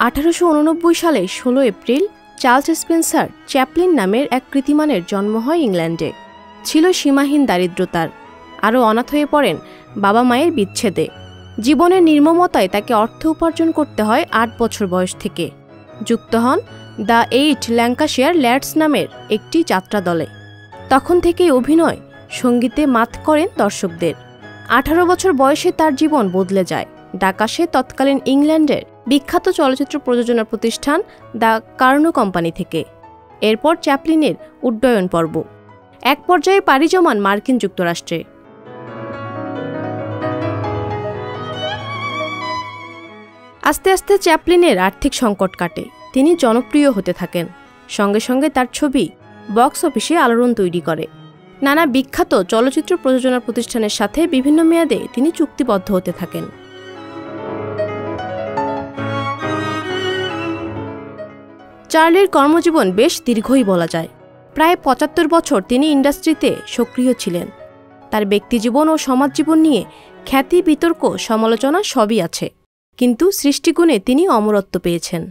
1889 সালে 16 April Charles Spencer Chaplin নামের এক কৃতিমানের জন্ম হয় ইংল্যান্ডে। ছিল সীমাহীন দারিদ্রতার, আরও অনাথ হয়ে পড়েন বাবা মায়ের বিচ্ছেদে। জীবনের নির্মমতায় তাকে অর্থ উপার্জন করতে হয় 8 বছর বয়স থেকে। যুক্ত হন দ্য 8 ল্যাঙ্কাশায়ার ল্যাডস নামের একটি যাত্রা দলে। তখন থেকেই অভিনয়, সঙ্গীতে মাত করেন দর্শকদের। 18 বছর বয়সে তার জীবন বদলে যায়। ডাক আসে তৎকালীন ইংল্যান্ডের বিখ্যাত চলচ্চিত্র প্রযোজনা প্রতিষ্ঠান দ্য কার্নো কোম্পানি থেকে। এরপর চ্যাপলিনের উড্ডয়ন পর্ব। এক পর্যায়ে পাড়ি জমান মার্কিন যুক্তরাষ্ট্রে। আস্তে আস্তে চ্যাপলিনের আর্থিক সংকট কাটে, তিনি জনপ্রিয় হতে থাকেন। সঙ্গে সঙ্গে তার ছবি বক্স অফিসে আলোড়ন তৈরি করে। নানা বিখ্যাত চলচ্চিত্র প্রযোজনা প্রতিষ্ঠানের সাথে বিভিন্ন মেয়াদে তিনি চুক্তিবদ্ধ হতে থাকেন। চার্লির কর্মজীবন বেশ দীর্ঘই বলা যায়। প্রায় 75 বছর তিনি ইন্ডাস্ট্রিতে সক্রিয় ছিলেন। তার ব্যক্তিজীবন ও সমাজজীবন নিয়ে খ্যাতি, বিতর্ক, সমালোচনা সবই আছে, কিন্তু সৃষ্টিগুণে তিনি অমরত্ব পেয়েছেন।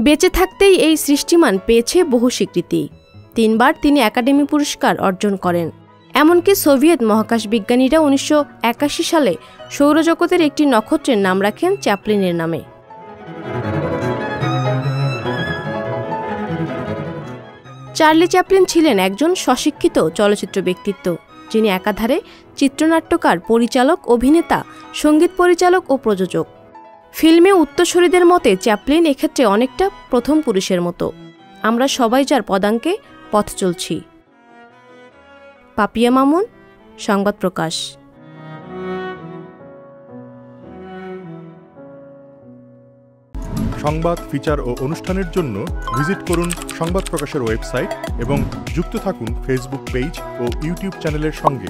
বেঁচে থাকতেই এই সৃষ্টিমান পেয়েছে বহু স্বীকৃতি। 3 বার তিনি একাডেমি পুরস্কার অর্জন করেন। এমনকি সোভিয়েত মহাকাশ বিজ্ঞানীরা 1981 সালে সৌরজগতের একটি নক্ষত্রের নাম রাখেন চ্যাপলিনের নামে। চার্লি চ্যাপলিন ছিলেন একজন স্বশিক্ষিত চলচ্চিত্র ব্যক্তিত্ব, যিনি একাধারে চিত্রনাট্যকার, পরিচালক, অভিনেতা, সঙ্গীত পরিচালক ও প্রযোজক। ফিল্মে উত্তরসূরিদের মতে চ্যাপলিন এক্ষেত্রে অনেকটা প্রথম পুরুষের মতো। আমরা সবাই যার পদাঙ্কে পথ চলছি। পাপিয়া মামুন, সংবাদ প্রকাশ। সংবাদ, ফিচার ও অনুষ্ঠানের জন্য ভিজিট করুন সংবাদ প্রকাশের ওয়েবসাইট এবং যুক্ত থাকুন ফেসবুক পেজ ও ইউটিউব চ্যানেলের সঙ্গে।